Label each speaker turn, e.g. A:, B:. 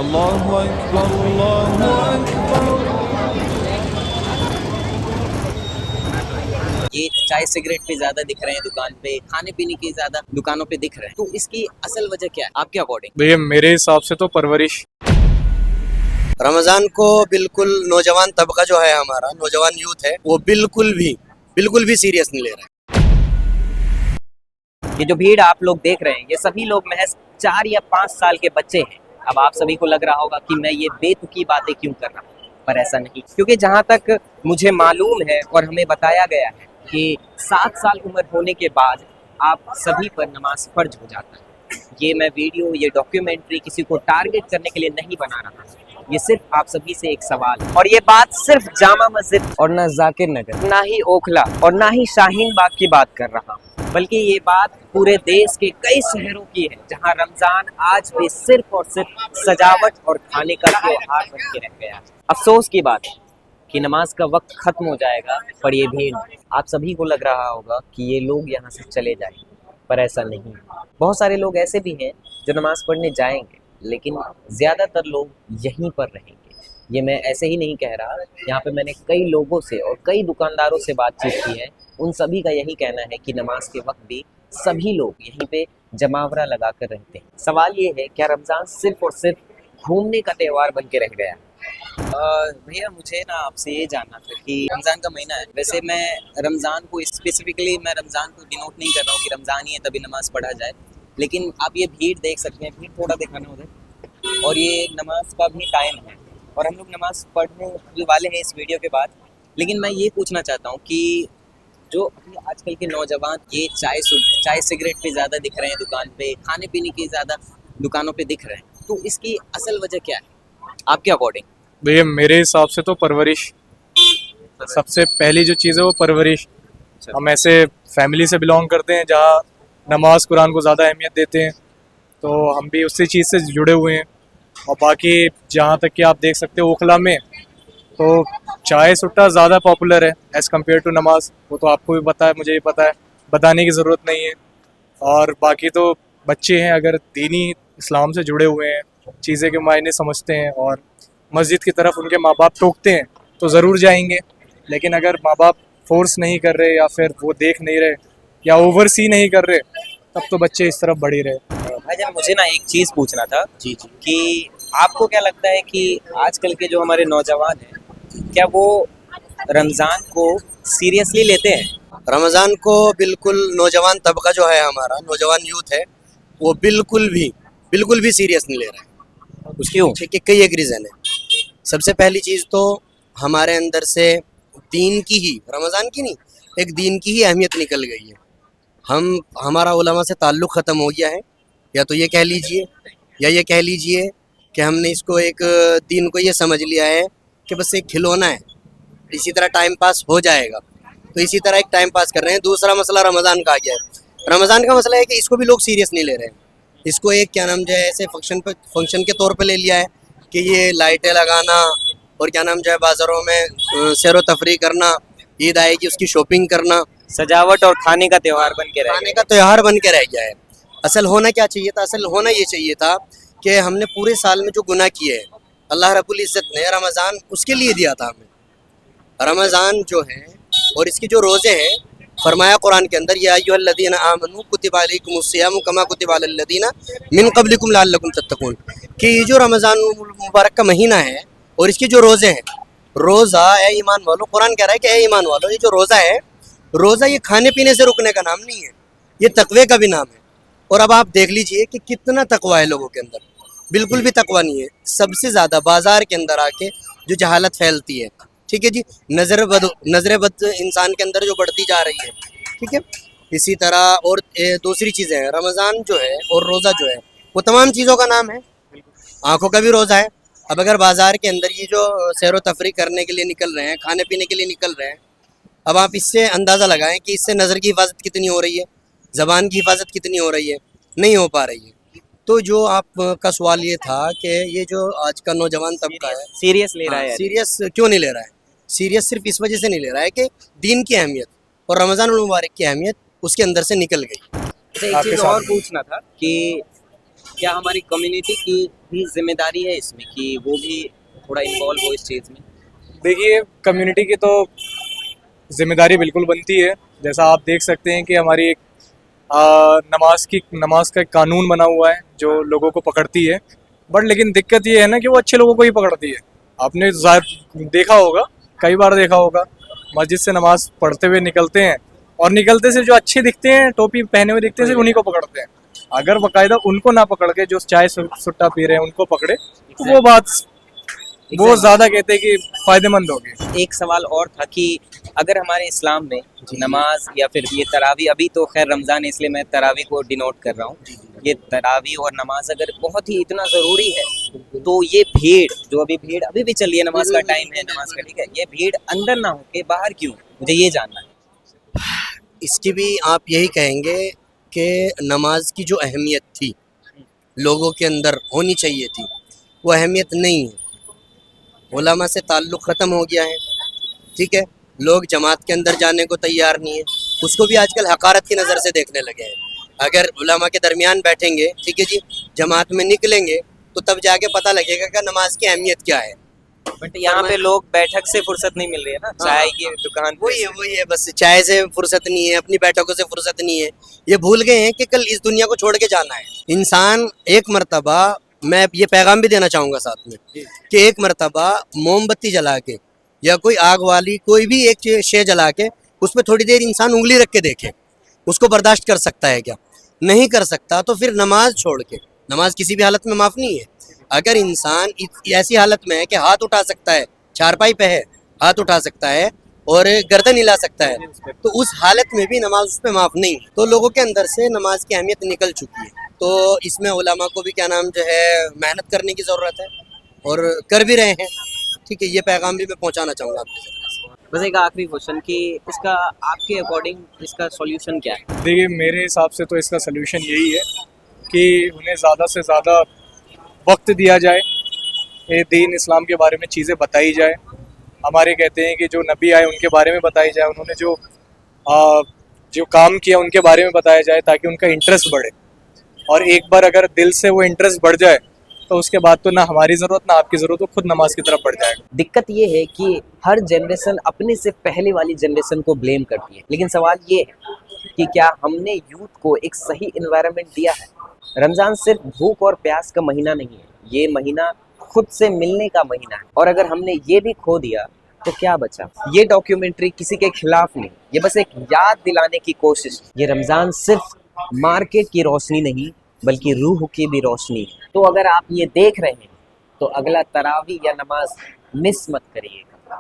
A: اللہ اکبر اللہ اکبر.
B: یہ چائے سگریٹ پہ زیادہ دکھ رہے ہیں دکان پہ، کھانے پینے کی زیادہ دکانوں پہ دکھ رہے ہیں، تو اس کی اصل وجہ کیا ہے آپ کے اکارڈنگ؟
C: بھیا میرے حساب سے تو پرورش.
D: رمضان کو بالکل نوجوان طبقہ جو ہے ہمارا نوجوان یوتھ ہے وہ بالکل بھی سیریس نہیں لے رہا ہے.
B: یہ جو بھیڑ آپ لوگ دیکھ رہے ہیں یہ سبھی لوگ محض 4 یا 5 سال کے بچے ہیں. اب آپ سبھی کو لگ رہا ہوگا کہ میں یہ بے تکی باتیں کیوں کر رہا ہوں، پر ایسا نہیں، کیونکہ جہاں تک مجھے معلوم ہے اور ہمیں بتایا گیا ہے کہ 7 سال عمر ہونے کے بعد آپ سبھی پر نماز فرض ہو جاتا ہے. یہ میں ویڈیو، یہ ڈاکیومنٹری کسی کو ٹارگٹ کرنے کے لیے نہیں بنا رہا، یہ صرف آپ سبھی سے ایک سوال ہے. اور یہ بات صرف جامع مسجد اور نہ ذاکر نگر، نہ ہی اوکھلا اور نہ ہی شاہین باغ کی بات کر رہا ہوں، بلکہ یہ بات پورے دیش کے کئی شہروں کی ہے جہاں رمضان آج بھی صرف اور صرف سجاوٹ اور کھانے کا تہوار بن کے رہ گیا. افسوس کی بات ہے کہ نماز کا وقت ختم ہو جائے گا پر یہ بھیڑ، آپ سبھی کو لگ رہا ہوگا کہ یہ لوگ یہاں سے چلے جائیں، پر ایسا نہیں. بہت سارے لوگ ایسے بھی ہیں جو نماز پڑھنے جائیں گے لیکن زیادہ تر لوگ یہیں پر رہیں گے. یہ میں ایسے ہی نہیں کہہ رہا، یہاں پہ میں نے کئی لوگوں سے اور کئی دکانداروں سے بات چیت کی ہے، ان سبھی کا یہی کہنا ہے کہ نماز کے وقت بھی سبھی لوگ یہیں پہ جماورہ لگا کر رہتے ہیں. سوال یہ ہے کیا رمضان صرف اور صرف گھومنے کا تہوار بن کے رہ گیا؟ بھیا مجھے نا آپ سے یہ جاننا تھا کہ رمضان کا مہینہ ہے، ویسے میں رمضان کو اسپیسیفکلی میں رمضان کو ڈینوٹ نہیں کر رہا ہوں کہ رمضان ہی ہے تبھی نماز پڑھا جائے، لیکن آپ یہ بھیڑ دیکھ سکتے ہیں، بھیڑ تھوڑا دکھانا ادھر، اور یہ نماز کا بھی ٹائم ہے اور ہم لوگ نماز پڑھنے والے ہیں اس ویڈیو کے بعد. لیکن میں یہ پوچھنا چاہتا ہوں کہ جو ابھی آج کل کے نوجوان یہ چائے سگریٹ پہ زیادہ دکھ رہے ہیں دکان پہ، کھانے پینے کی زیادہ دکانوں پہ دکھ رہے ہیں، تو اس کی اصل وجہ کیا ہے آپ کے اکارڈنگ؟
C: بھیا میرے حساب سے تو پرورش. سب سے پہلی جو چیز ہے وہ پرورش. ہم ایسے فیملی سے بلانگ کرتے ہیں جہاں نماز قرآن کو زیادہ اہمیت دیتے ہیں، تو ہم بھی اسی چیز سے جڑے ہوئے ہیں. اور باقی جہاں تک کہ آپ دیکھ سکتے ہو اوکھلا میں تو چائے سٹا زیادہ پاپولر ہے ایز کمپیئر ٹو نماز. وہ تو آپ کو بھی پتہ ہے، مجھے بھی پتہ ہے، بتانے کی ضرورت نہیں ہے. اور باقی تو بچے ہیں اگر دینی اسلام سے جڑے ہوئے ہیں، چیزیں کے معنی سمجھتے ہیں اور مسجد کی طرف ان کے ماں باپ ٹوکتے ہیں تو ضرور جائیں گے. لیکن اگر ماں باپ فورس نہیں کر رہے یا پھر وہ دیکھ نہیں رہے یا اوور سی نہیں کر رہے تب تو بچے اس طرف بڑھ ہی رہے.
B: بھائی جان مجھے نا ایک چیز پوچھنا تھا
D: جی
B: کہ آپ کو کیا لگتا ہے کہ آج کل کے جو ہمارے نوجوان ہیں کیا وہ رمضان کو سیریسلی لیتے ہیں؟
D: رمضان کو بالکل نوجوان طبقہ جو ہے ہمارا نوجوان یوتھ ہے وہ بالکل بھی سیریس نہیں لے رہا ہے. اس
B: کیوں؟
D: کے کئی ایک ریزن ہے. سب سے پہلی چیز تو ہمارے اندر سے دین کی ہی، رمضان کی نہیں، ایک دین کی ہی اہمیت نکل گئی ہے. ہمارا علماء سے تعلق ختم ہو گیا ہے، یا تو یہ کہہ لیجئے یا یہ کہہ لیجئے کہ ہم نے اس کو ایک دین کو یہ سمجھ لیا ہے کہ بس ایک کھلونا ہے، اسی طرح ٹائم پاس ہو جائے گا، تو اسی طرح ایک ٹائم پاس کر رہے ہیں. دوسرا مسئلہ رمضان کا آ گیا ہے. رمضان کا مسئلہ ہے کہ اس کو بھی لوگ سیریس نہیں لے رہے ہیں. اس کو ایک کیا نام جو ہے ایسے فنکشن کے طور پہ لے لیا ہے کہ یہ لائٹیں لگانا اور کیا نام جو ہے بازاروں میں سیر و تفریح کرنا، عید آئے گی اس کی شاپنگ کرنا،
B: سجاوٹ اور کھانے کا تہوار بن کے رہ
D: کھانے کا تہوار بن کے رہ گیا ہے. اصل ہونا کیا چاہیے تھا؟ اصل ہونا یہ چاہیے تھا کہ ہم نے پورے سال میں جو گناہ کیے ہیں اللہ رب العزت نے رمضان اس کے لیے دیا تھا ہمیں. رمضان جو ہے اور اس کے جو روزے ہیں، فرمایا قرآن کے اندر یا ایھا الذین آمنوا کتب علیکم الصیام کما کتب علی الذین من قبلکم لعلکم تتقون، کہ یہ جو رمضان مبارک کا مہینہ ہے اور اس کے جو روزے ہیں، روزہ اے ایمان والو، قرآن کہہ رہا ہے کہ اے ایمان والو، یہ جو روزہ ہے، روزہ یہ کھانے پینے سے رکنے کا نام نہیں ہے، یہ تقوی کا بھی نام ہے. اور اب آپ دیکھ لیجئے کہ کتنا تقوی ہے لوگوں کے اندر. بالکل بھی تقوی نہیں ہے. سب سے زیادہ بازار کے اندر آ کے جو جہالت پھیلتی ہے، ٹھیک ہے جی، نظر بد انسان کے اندر جو بڑھتی جا رہی ہے، ٹھیک ہے. اسی طرح اور دوسری چیزیں ہیں، رمضان جو ہے اور روزہ جو ہے وہ تمام چیزوں کا نام ہے. آنکھوں کا بھی روزہ ہے. اب اگر بازار کے اندر یہ جو سیر و تفریح کرنے کے لیے نکل رہے ہیں، کھانے پینے کے لیے نکل رہے ہیں، اب آپ اس سے اندازہ لگائیں کہ اس سے نظر کی حفاظت کتنی ہو رہی ہے، زبان کی حفاظت کتنی ہو رہی ہے، نہیں ہو پا رہی ہے. تو جو آپ کا سوال یہ تھا کہ یہ جو آج کا نوجوان طبقہ ہے
B: سیریس لے رہا ہے؟
D: سیریس کیوں نہیں لے رہا ہے؟ سیریس صرف اس وجہ سے نہیں لے رہا ہے کہ دین کی اہمیت اور رمضان المبارک کی اہمیت اس کے اندر سے نکل گئی.
B: ایک چیز اور پوچھنا تھا کہ کیا ہماری کمیونٹی کی بھی ذمہ داری ہے اس میں کہ وہ بھی تھوڑا انوالو ہو اس چیز میں؟
C: دیکھیے کمیونٹی کی تو ذمہ داری بالکل بنتی ہے. جیسا آپ دیکھ سکتے ہیں کہ ہماری ایک نماز کا ایک قانون بنا ہوا ہے جو لوگوں کو پکڑتی ہے. بٹ لیکن دقت یہ ہے نا کہ وہ اچھے لوگوں کو ہی پکڑتی ہے. آپ نے ظاہر دیکھا ہوگا, کئی بار دیکھا ہوگا, مسجد سے نماز پڑھتے ہوئے نکلتے ہیں اور نکلتے سے جو اچھے دکھتے ہیں, ٹوپی پہنے ہوئے دکھتے ہیں, صرف انہیں کو پکڑتے ہیں. اگر باقاعدہ ان کو نہ پکڑ کے جو چائے سٹا پی رہے ہیں ان کو پکڑے تو وہ بات وہ زیادہ کہتے ہیں کہ فائدہ مند ہوگی.
B: ایک سوال اور تھا کہ اگر ہمارے اسلام میں نماز یا پھر یہ تراویح, ابھی تو خیر رمضان ہے اس لیے میں تراویح کو ڈینوٹ کر رہا ہوں, یہ تراویح اور نماز اگر بہت ہی اتنا ضروری ہے تو یہ بھیڑ ابھی بھی چل رہی ہے, نماز کا ٹائم ہے نماز کا, ٹھیک ہے, یہ بھیڑ اندر نہ ہو کے باہر کیوں, مجھے یہ جاننا ہے.
D: اس کی بھی آپ یہی کہیں گے کہ نماز کی جو اہمیت تھی لوگوں کے اندر ہونی چاہیے تھی وہ اہمیت نہیں ہے. علماء سے تعلق ختم ہو گیا ہے, ٹھیک ہے, لوگ جماعت کے اندر جانے کو تیار نہیں ہے, اس کو بھی آج کل حقارت کی نظر سے دیکھنے لگے ہیں. اگر علماء کے درمیان بیٹھیں گے, ٹھیک ہے جی, جماعت میں نکلیں گے تو تب جا کے پتہ لگے گا کہ نماز کی اہمیت کیا ہے.
B: بٹ یہاں پہ لوگ بیٹھک سے فرصت نہیں مل رہی ہے نا, چائے کی دکان پہ.
D: وہی ہے بس, چائے سے فرصت نہیں ہے, اپنی بیٹھکوں سے فرصت نہیں ہے. یہ بھول گئے ہیں کہ کل اس دنیا کو چھوڑ کے جانا ہے. انسان ایک مرتبہ, میں یہ پیغام بھی دینا چاہوں گا ساتھ میں, کہ ایک مرتبہ موم بتی جلا کے یا کوئی آگ والی کوئی بھی ایک شے جلا کے اس پہ تھوڑی دیر انسان انگلی رکھ کے دیکھے, اس کو برداشت کر سکتا ہے کیا؟ نہیں کر سکتا تو پھر نماز چھوڑ کے, نماز کسی بھی حالت میں معاف نہیں ہے. اگر انسان ایسی حالت میں ہے کہ ہاتھ اٹھا سکتا ہے, چارپائی پہ ہے, ہاتھ اٹھا سکتا ہے اور گردن ہلا سکتا ہے, تو اس حالت میں بھی نماز اس پہ معاف نہیں. تو لوگوں کے اندر سے نماز کی اہمیت نکل چکی ہے. تو اس میں علماء کو بھی کیا نام جو ہے محنت کرنے کی ضرورت ہے اور کر بھی رہے ہیں, ٹھیک ہے. یہ پیغام بھی میں پہنچانا چاہوں گا آپ کے ذریعے.
B: بس ایک آخری کوشچن کہ اس کا آپ کے اکارڈنگ اس کا سولوشن کیا ہے؟
C: دیکھیے میرے حساب سے تو اس کا سلوشن یہی ہے کہ انہیں زیادہ سے زیادہ وقت دیا جائے, دین اسلام کے بارے میں چیزیں بتائی جائے. ہمارے کہتے ہیں کہ جو نبی آئے ان کے بارے میں بتائی جائے, انہوں نے جو کام کیا ان کے بارے میں بتایا جائے تاکہ ان کا انٹرسٹ بڑھے. اور ایک بار اگر دل سے وہ انٹرسٹ بڑھ جائے تو اس کے بعد تو نہ ہماری ضرورت نہ آپ کی ضرورت, وہ خود نماز کی طرف بڑھ جائے گا.
B: دقت یہ ہے کہ ہر جنریشن اپنے سے پہلے والی جنریشن کو بلیم کرتی ہے, لیکن سوال یہ ہے کہ کیا ہم نے یوتھ کو ایک صحیح انوائرمنٹ دیا ہے؟ رمضان صرف بھوک اور پیاس کا مہینہ نہیں ہے, یہ مہینہ خود سے ملنے کا مہینہ ہے, اور اگر ہم نے یہ بھی کھو دیا تو کیا بچا؟ یہ ڈاکیومنٹری کسی کے خلاف نہیں, یہ بس ایک یاد دلانے کی کوشش. یہ رمضان صرف مارکیٹ کی روشنی نہیں بلکہ روح کی بھی روشنی ہے. تو اگر آپ یہ دیکھ رہے ہیں تو اگلا تراویح یا نماز مس مت کریے گا.